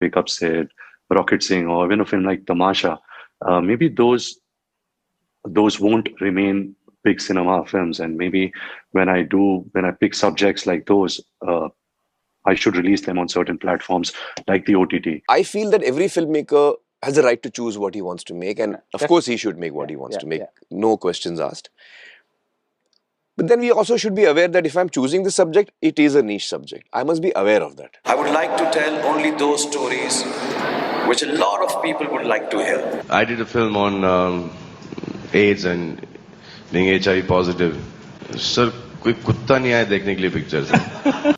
Wake Up Sid, Rocket Singh, or even a film like Tamasha, maybe those won't remain big cinema films. And maybe when I pick subjects like those, I should release them on certain platforms like the OTT. I feel that every filmmaker has a right to choose what he wants to make, and of course, he should make what he wants to make. No questions asked. But then we also should be aware that if I'm choosing the subject, it is a niche subject. I must be aware of that. I would like to tell only those stories which a lot of people would like to hear. I did a film on AIDS and being HIV positive. Sir, कोई कुत्ता नहीं आया देखने के लिए pictures.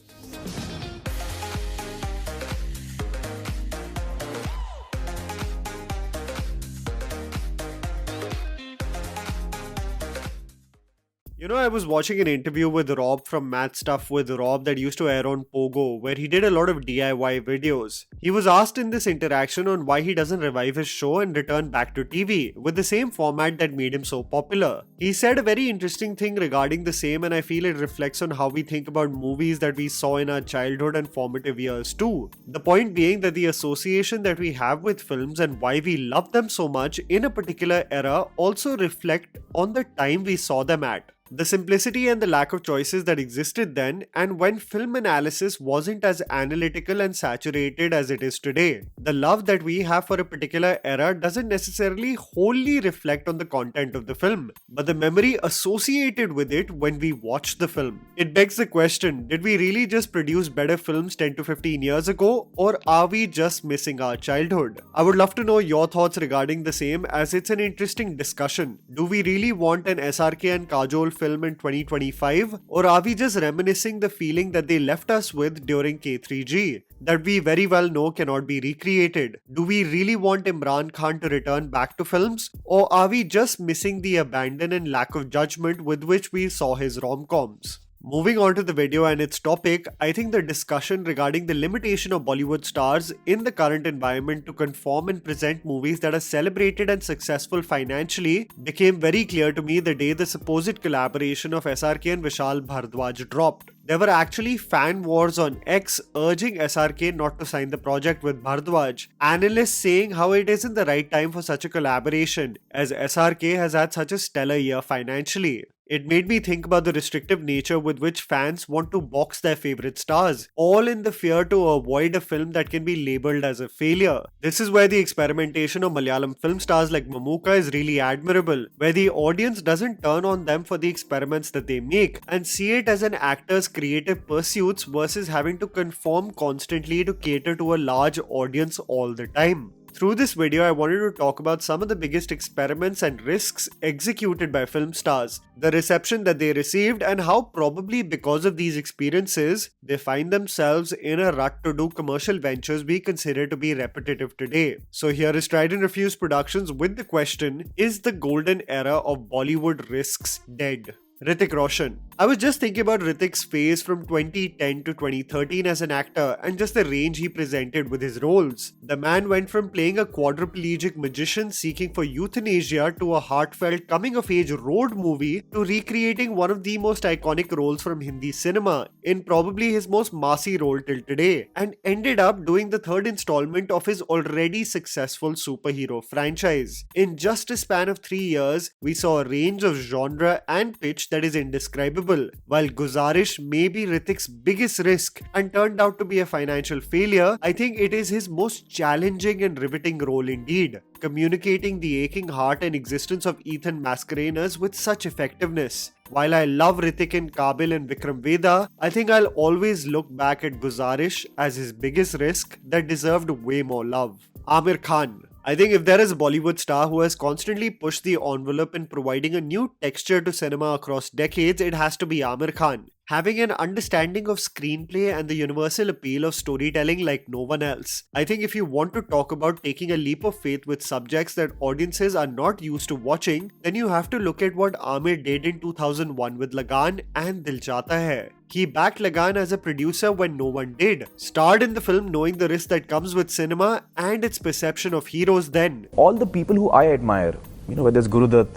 You know, I was watching an interview with Rob from Mad Stuff with Rob that used to air on Pogo, where he did a lot of DIY videos. He was asked in this interaction on why he doesn't revive his show and return back to TV, with the same format that made him so popular. He said a very interesting thing regarding the same, and I feel it reflects on how we think about movies that we saw in our childhood and formative years too. The point being that the association that we have with films and why we love them so much in a particular era also reflect on the time we saw them at. The simplicity and the lack of choices that existed then, and when film analysis wasn't as analytical and saturated as it is today. The love that we have for a particular era doesn't necessarily wholly reflect on the content of the film, but the memory associated with it when we watch the film. It begs the question, did we really just produce better films 10 to 15 years ago, or are we just missing our childhood? I would love to know your thoughts regarding the same, as it's an interesting discussion. Do we really want an SRK and Kajol film in 2025, or are we just reminiscing the feeling that they left us with during K3G, that we very well know cannot be recreated? Do we really want Imran Khan to return back to films, or are we just missing the abandon and lack of judgment with which we saw his rom-coms? Moving on to the video and its topic, I think the discussion regarding the limitation of Bollywood stars in the current environment to conform and present movies that are celebrated and successful financially became very clear to me the day the supposed collaboration of SRK and Vishal Bhardwaj dropped. There were actually fan wars on X urging SRK not to sign the project with Bhardwaj. Analysts saying how it isn't the right time for such a collaboration, as SRK has had such a stellar year financially. It made me think about the restrictive nature with which fans want to box their favorite stars, all in the fear to avoid a film that can be labelled as a failure. This is where the experimentation of Malayalam film stars like Mammootty is really admirable, where the audience doesn't turn on them for the experiments that they make and see it as an actor's creative pursuits versus having to conform constantly to cater to a large audience all the time. Through this video, I wanted to talk about some of the biggest experiments and risks executed by film stars, the reception that they received, and how probably because of these experiences, they find themselves in a rut to do commercial ventures we consider to be repetitive today. So here is Tried&Refused Productions with the question, is the golden era of Bollywood risks dead? Hrithik Roshan. I was just thinking about Hrithik's phase from 2010 to 2013 as an actor and just the range he presented with his roles. The man went from playing a quadriplegic magician seeking for euthanasia to a heartfelt coming-of-age road movie to recreating one of the most iconic roles from Hindi cinema in probably his most massy role till today, and ended up doing the third installment of his already successful superhero franchise. In just a span of 3 years, we saw a range of genre and pitch that is indescribable. While Guzarish may be Hrithik's biggest risk and turned out to be a financial failure, I think it is his most challenging and riveting role indeed, communicating the aching heart and existence of Ethan Mascarenhas with such effectiveness. While I love Hrithik in Kabil and Vikram Vedha, I think I'll always look back at Guzarish as his biggest risk that deserved way more love. Amir Khan. I think if there is a Bollywood star who has constantly pushed the envelope in providing a new texture to cinema across decades, it has to be Amir Khan. Having an understanding of screenplay and the universal appeal of storytelling like no one else. I think if you want to talk about taking a leap of faith with subjects that audiences are not used to watching, then you have to look at what Amir did in 2001 with Lagan and Dil Chahta Hai. He backed Lagan as a producer when no one did, starred in the film knowing the risk that comes with cinema and its perception of heroes then. All the people who I admire, whether it's Gurudutt,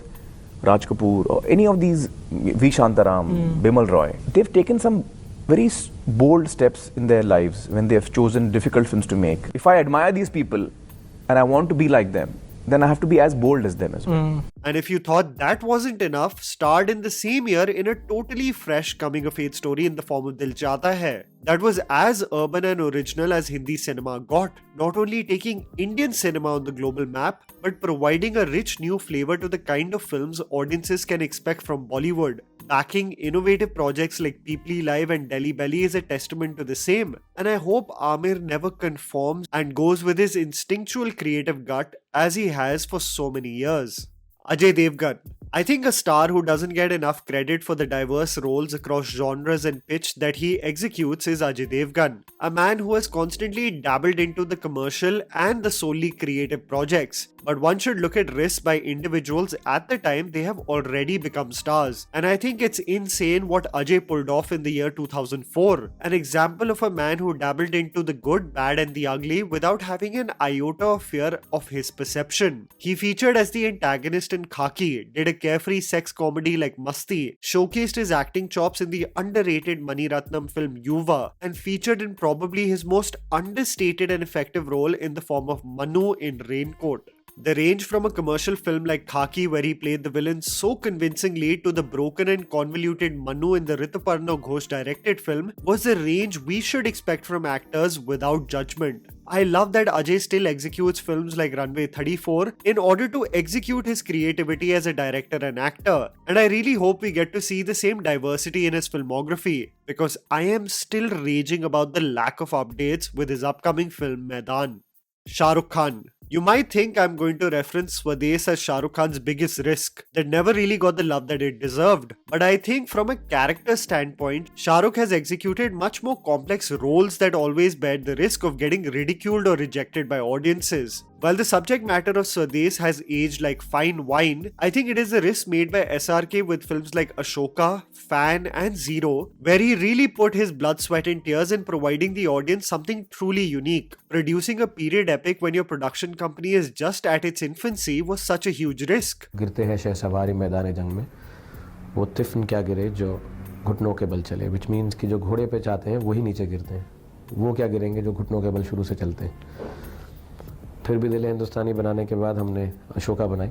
Raj Kapoor, or any of these, V. Shantaram, Bimal Roy, they've taken some very bold steps in their lives when they have chosen difficult films to make. If I admire these people and I want to be like them, then I have to be as bold as them as well. And if you thought that wasn't enough, starred in the same year in a totally fresh coming-of-age story in the form of Dil Chahta Hai. That was as urban and original as Hindi cinema got, not only taking Indian cinema on the global map, but providing a rich new flavor to the kind of films audiences can expect from Bollywood. Backing innovative projects like Peeply Live and Delhi Belly is a testament to the same, and I hope Amir never conforms and goes with his instinctual creative gut as he has for so many years. Ajay Devgn. I think a star who doesn't get enough credit for the diverse roles across genres and pitch that he executes is Ajay Devgn, a man who has constantly dabbled into the commercial and the solely creative projects. But one should look at risks by individuals at the time they have already become stars. And I think it's insane what Ajay pulled off in the year 2004. An example of a man who dabbled into the good, bad and the ugly without having an iota of fear of his perception. He featured as the antagonist in Khaki, did a carefree sex comedy like Masti, showcased his acting chops in the underrated Mani Ratnam film Yuva, and featured in probably his most understated and effective role in the form of Manu in Raincoat. The range from a commercial film like Khaki, where he played the villain so convincingly, to the broken and convoluted Manu in the Rituparna Ghosh directed film was the range we should expect from actors without judgment. I love that Ajay still executes films like Runway 34 in order to execute his creativity as a director and actor, and I really hope we get to see the same diversity in his filmography, because I am still raging about the lack of updates with his upcoming film Maidan. Shah Rukh Khan. You might think I'm going to reference Swades as Shah Rukh Khan's biggest risk that never really got the love that it deserved. But I think from a character standpoint, Shah Rukh has executed much more complex roles that always bear the risk of getting ridiculed or rejected by audiences. While the subject matter of Swades has aged like fine wine, I think it is a risk made by SRK with films like Ashoka, Fan and Zero, where he really put his blood, sweat and tears in providing the audience something truly unique. Producing a period epic when your production company is just at its infancy was such a huge risk. गिरते हैं शहसवारी मैदान जंग में, वो तिफ्न क्या गिरे जो घुटनों के बल चले, which means कि जो घोड़े पे जाते हैं वही नीचे गिरते हैं, वो क्या गिरेंगे जो घुटनों के बल शुरू से चलते हैं. फिर भी दिल हिंदुस्तानी बनाने के बाद हमने अशोका बनाई,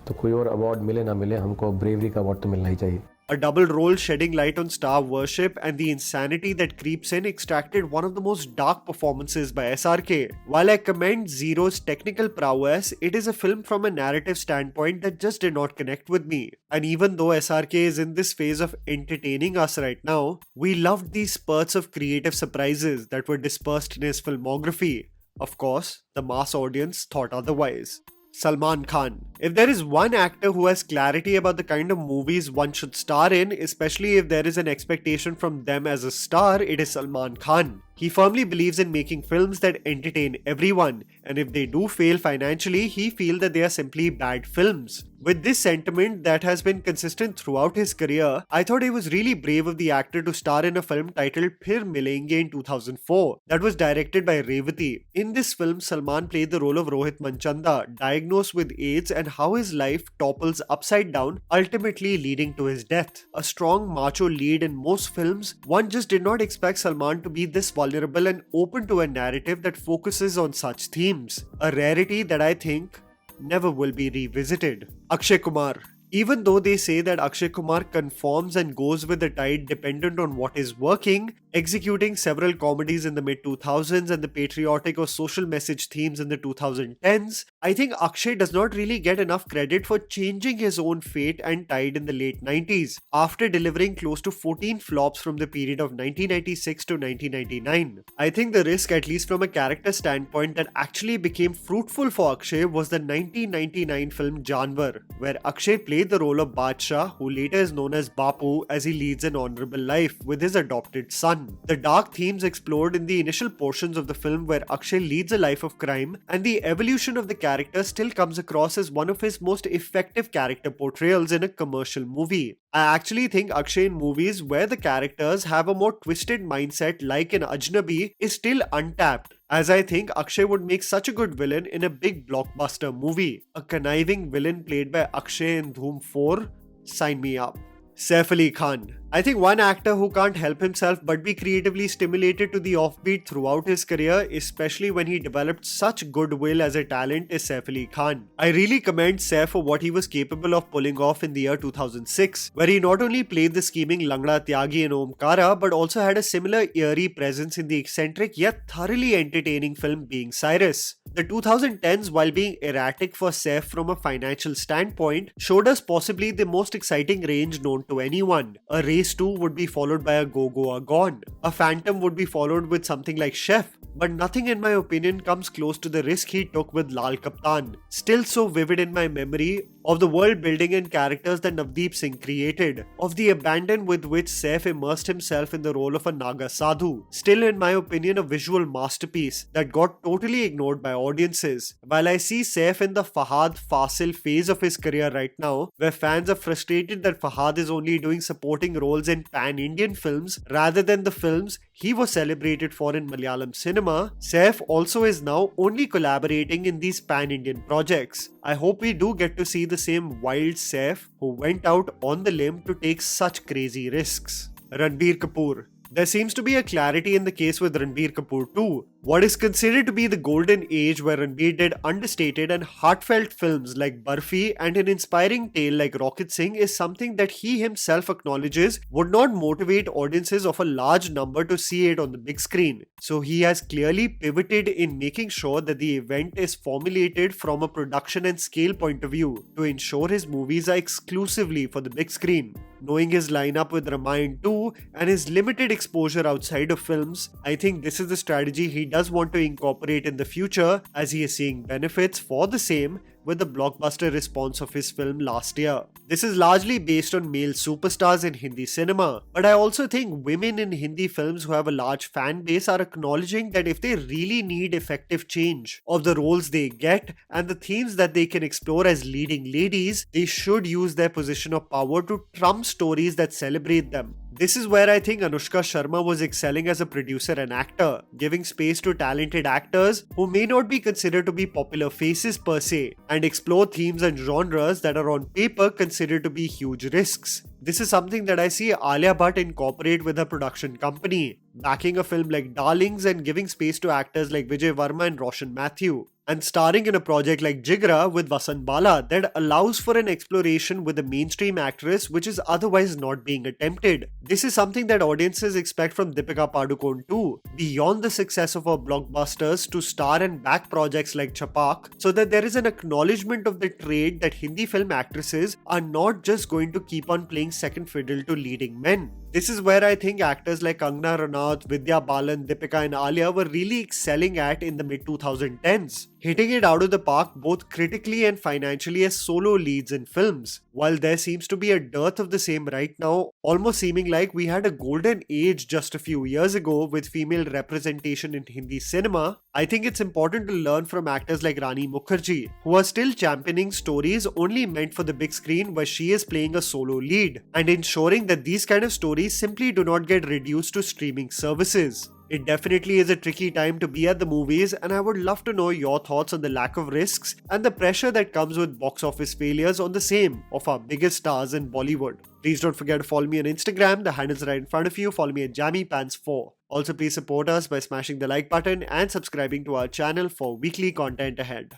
तो कोई और अवार्ड मिले ना मिले, हमको ब्रेवरी का अवार्ड तो मिलना ही चाहिए. A double role shedding light on star worship and the insanity that creeps in extracted one of the most dark performances by SRK. While I commend Zero's technical prowess, it is a film from a narrative standpoint that just did not connect with me. And even though SRK is in this phase of entertaining us right now, we loved these spurts of creative surprises that were dispersed in his filmography. Of course, the mass audience thought otherwise. Salman Khan. If there is one actor who has clarity about the kind of movies one should star in, especially if there is an expectation from them as a star, it is Salman Khan. He firmly believes in making films that entertain everyone, and if they do fail financially, he feels that they are simply bad films. With this sentiment that has been consistent throughout his career, I thought it was really brave of the actor to star in a film titled Phir Milenge in 2004 that was directed by Revati. In this film, Salman played the role of Rohit Manchanda, diagnosed with AIDS, and how his life topples upside down, ultimately leading to his death. A strong macho lead in most films, one just did not expect Salman to be this vulnerable and open to a narrative that focuses on such themes. A rarity that I think never will be revisited. Akshay Kumar. Even though they say that Akshay Kumar conforms and goes with the tide dependent on what is working, executing several comedies in the mid-2000s and the patriotic or social message themes in the 2010s, I think Akshay does not really get enough credit for changing his own fate and tide in the late 90s, after delivering close to 14 flops from the period of 1996 to 1999. I think the risk, at least from a character standpoint, that actually became fruitful for Akshay was the 1999 film Janwar, where Akshay played the role of Badshah, who later is known as Bapu, as he leads an honorable life with his adopted son. The dark themes explored in the initial portions of the film, where Akshay leads a life of crime, and the evolution of the character still comes across as one of his most effective character portrayals in a commercial movie. I actually think Akshay in movies where the characters have a more twisted mindset, like in Ajnabi, is still untapped, as I think Akshay would make such a good villain in a big blockbuster movie. A conniving villain played by Akshay in Dhoom 4? Sign me up. Saif Ali Khan. I think one actor who can't help himself but be creatively stimulated to the offbeat throughout his career, especially when he developed such goodwill as a talent, is Saif Ali Khan. I really commend Saif for what he was capable of pulling off in the year 2006, where he not only played the scheming Langda Tyagi in Omkara, but also had a similar eerie presence in the eccentric yet thoroughly entertaining film Being Cyrus. The 2010s, while being erratic for Saif from a financial standpoint, showed us possibly the most exciting range known to anyone. A Race 2 would be followed by a Go Goa Gone. A Phantom would be followed with something like Chef. But nothing in my opinion comes close to the risk he took with Lal Kaptan. Still so vivid in my memory of the world building and characters that Navdeep Singh created, of the abandon with which Saif immersed himself in the role of a Naga Sadhu. Still in my opinion a visual masterpiece that got totally ignored by audiences. While I see Saif in the Fahad Fasil phase of his career right now, where fans are frustrated that Fahad is only doing supporting roles in pan-Indian films rather than the films he was celebrated for in Malayalam cinema, Saif also is now only collaborating in these pan-Indian projects. I hope we do get to see the same wild Saif who went out on the limb to take such crazy risks. Ranbir Kapoor. There seems to be a clarity in the case with Ranbir Kapoor too. What is considered to be the golden age where Ranbir did understated and heartfelt films like Barfi and an inspiring tale like Rocket Singh is something that he himself acknowledges would not motivate audiences of a large number to see it on the big screen. So he has clearly pivoted in making sure that the event is formulated from a production and scale point of view to ensure his movies are exclusively for the big screen. Knowing his lineup with Ramayan 2 and his limited exposure outside of films, I think this is the strategy he does want to incorporate in the future, as he is seeing benefits for the same with the blockbuster response of his film last year. This is largely based on male superstars in Hindi cinema, but I also think women in Hindi films who have a large fan base are acknowledging that if they really need effective change of the roles they get and the themes that they can explore as leading ladies, they should use their position of power to trump stories that celebrate them. This is where I think Anushka Sharma was excelling as a producer and actor, giving space to talented actors who may not be considered to be popular faces per se, and explore themes and genres that are on paper considered to be huge risks. This is something that I see Alia Bhatt incorporate with her production company, backing a film like Darlings and giving space to actors like Vijay Varma and Roshan Mathew, and starring in a project like Jigra with Vasant Bala that allows for an exploration with a mainstream actress which is otherwise not being attempted. This is something that audiences expect from Deepika Padukone too, beyond the success of her blockbusters, to star and back projects like Chapak, so that there is an acknowledgement of the trade that Hindi film actresses are not just going to keep on playing second fiddle to leading men. This is where I think actors like Kangana Ranaut, Vidya Balan, Deepika and Alia were really excelling at in the mid-2010s, hitting it out of the park both critically and financially as solo leads in films. While there seems to be a dearth of the same right now, almost seeming like we had a golden age just a few years ago with female representation in Hindi cinema, I think it's important to learn from actors like Rani Mukherjee, who are still championing stories only meant for the big screen where she is playing a solo lead, and ensuring that these kind of stories simply do not get reduced to streaming services. It definitely is a tricky time to be at the movies, and I would love to know your thoughts on the lack of risks and the pressure that comes with box office failures on the same of our biggest stars in Bollywood. Please don't forget to follow me on Instagram, the handle's right in front of you. Follow me at JammyPants4. Also, please support us by smashing the like button and subscribing to our channel for weekly content ahead.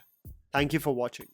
Thank you for watching.